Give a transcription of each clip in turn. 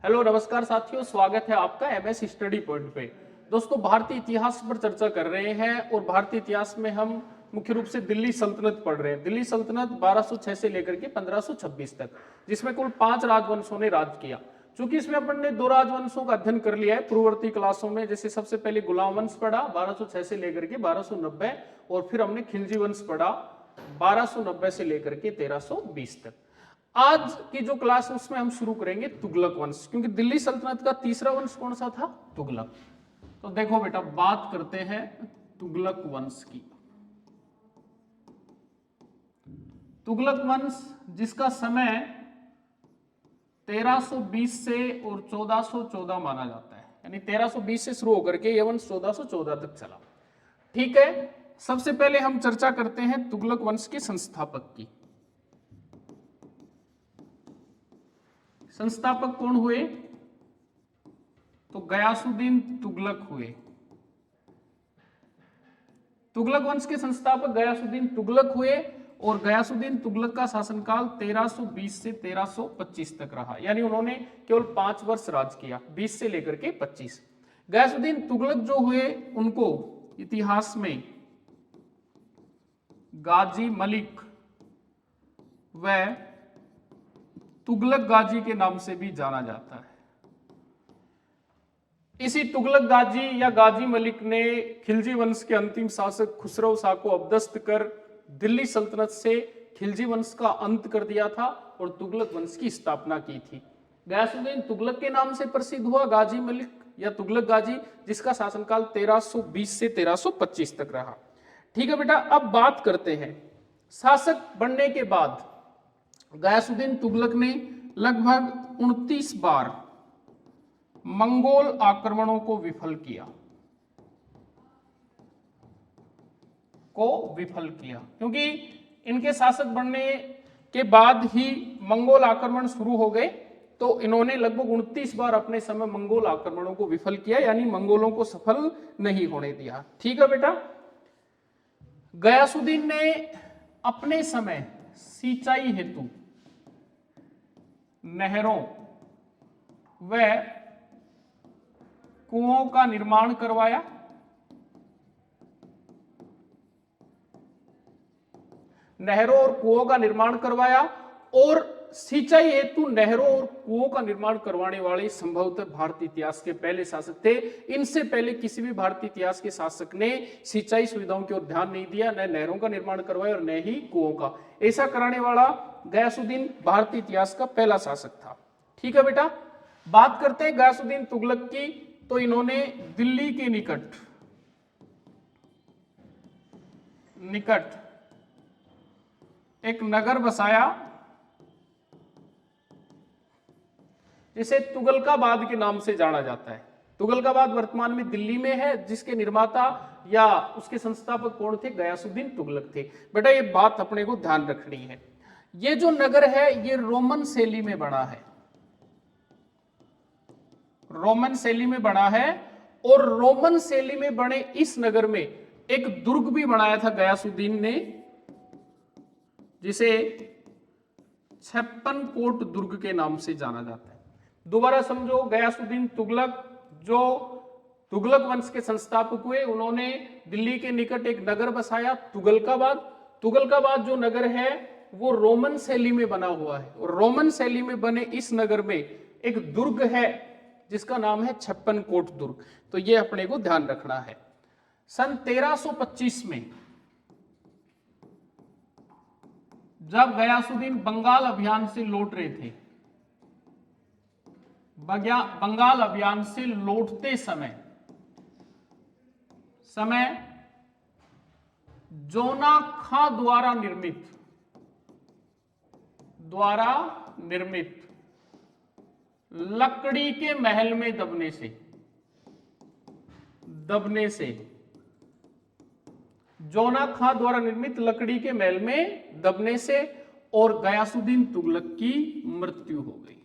Hello नमस्कार साथियों, स्वागत है आपका एमएस स्टडी पॉइंट पे। दोस्तों, भारतीय इतिहास पर चर्चा कर रहे हैं और भारतीय इतिहास में हम मुख्य रूप से दिल्ली सल्तनत पढ़ रहे हैं। दिल्ली सल्तनत 1206 से लेकर के 1526 तक, जिसमें कुल 5 राजवंशों ने राज किया। चूंकि इसमें अपन ने 2 राजवंशों का अध्ययन कर लिया है पूर्ववर्ती क्लासों में, जैसे सबसे पहले गुलाम वंश पढ़ा 1206 से लेकर के 1290, और फिर हमने खिलजी वंश पढ़ा 1290 से लेकर के 1320 तक। आज की जो क्लास है उसमें हम शुरू करेंगे तुगलक वंश, क्योंकि दिल्ली सल्तनत का तीसरा वंश कौन सा था? तुगलक। तो देखो बेटा, बात करते हैं तुगलक वंश की। तुगलक वंश जिसका समय 1320 से और 1414 माना जाता है, यानी 1320 से शुरू होकर के यह वंश 1414 तक चला। ठीक है, सबसे पहले हम चर्चा करते हैं तुगलक वंश के संस्थापक की। संस्थापक कौन हुए? तो गयासुद्दीन तुगलक हुए। तुगलक वंश के संस्थापक गयासुद्दीन तुगलक हुए और गयासुद्दीन तुगलक का शासनकाल 1320 से 1325 तक रहा, यानी उन्होंने केवल 5 वर्ष राज किया, 20 से लेकर के 25। गयासुद्दीन तुगलक जो हुए उनको इतिहास में गाजी मलिक व तुगलक गाजी के नाम से भी जाना जाता है। इसी तुगलक गाजी या गाजी मलिक ने खिलजी वंश के अंतिम शासक खुसरो शाह को अपदस्थ कर दिल्ली सल्तनत से खिलजी वंश का अंत कर दिया था और तुगलक वंश की स्थापना की थी। गयासुद्दीन तुगलक के नाम से प्रसिद्ध हुआ गाजी मलिक या तुगलक गाजी, जिसका शासनकाल 1320 से 1325 तक रहा। ठीक है बेटा, अब बात करते हैं शासक बनने के बाद गयासुद्दीन तुगलक ने लगभग 29 बार मंगोल आक्रमणों को विफल किया क्योंकि इनके शासक बनने के बाद ही मंगोल आक्रमण शुरू हो गए, तो इन्होंने लगभग 29 बार अपने समय मंगोल आक्रमणों को विफल किया, यानी मंगोलों को सफल नहीं होने दिया। ठीक है बेटा, गयासुद्दीन ने अपने समय सिंचाई हेतु नहरों व कुओं का निर्माण करवाया। नहरों और कुओं का निर्माण करवाया, और सिंचाई हेतु नहरों और कुओं का निर्माण करवाने वाले संभवतः भारतीय इतिहास के पहले शासक थे। इनसे पहले किसी भी भारतीय इतिहास के शासक ने सिंचाई सुविधाओं की ओर ध्यान नहीं दिया, न नहरों का निर्माण करवाया और न ही कुओं का। ऐसा कराने वाला गयासुद्दीन भारतीय इतिहास का पहला शासक था। ठीक है बेटा, बात करते हैं गयासुद्दीन तुगलक की। तो इन्होंने दिल्ली के निकट एक नगर बसाया जिसे तुगलकाबाद के नाम से जाना जाता है। तुगलकाबाद वर्तमान में दिल्ली में है, जिसके निर्माता या उसके संस्थापक कौन थे? गयासुद्दीन तुगलक थे। बेटा, ये बात अपने को ध्यान रखनी है। ये जो नगर है ये रोमन शैली में बना है, रोमन शैली में बना है, और रोमन शैली में बने इस नगर में एक दुर्ग भी बनाया था गयासुद्दीन ने, जिसे 56 कोट दुर्ग के नाम से जाना जाता है। दोबारा समझो, गयासुद्दीन तुगलक जो तुगलक वंश के संस्थापक हुए, उन्होंने दिल्ली के निकट एक नगर बसाया तुगलकाबाद। तुगलकाबाद जो नगर है वो रोमन शैली में बना हुआ है, और रोमन शैली में बने इस नगर में एक दुर्ग है जिसका नाम है 56 कोट दुर्ग। तो ये अपने को ध्यान रखना है। सन 1325 में जब गयासुद्दीन बंगाल अभियान से लौट रहे थे, बंगाल अभियान से लौटते समय जोना खां द्वारा निर्मित लकड़ी के महल में दबने से जोना खां द्वारा निर्मित लकड़ी के महल में दबने से और गयासुद्दीन तुगलक की मृत्यु हो गई।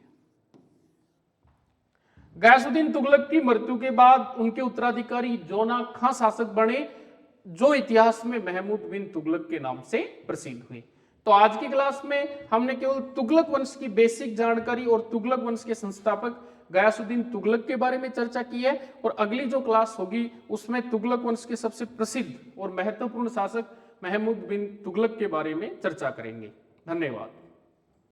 गयासुद्दीन तुगलक की मृत्यु के बाद उनके उत्तराधिकारी जोना खां शासक बने, जो इतिहास में महमूद बिन तुगलक के नाम से प्रसिद्ध हुए। तो आज की क्लास में हमने केवल तुगलक वंश की बेसिक जानकारी और तुगलक वंश के संस्थापक गयासुद्दीन तुगलक के बारे में चर्चा की है, और अगली जो क्लास होगी उसमें तुगलक वंश के सबसे प्रसिद्ध और महत्वपूर्ण शासक महमूद बिन तुगलक के बारे में चर्चा करेंगे। धन्यवाद।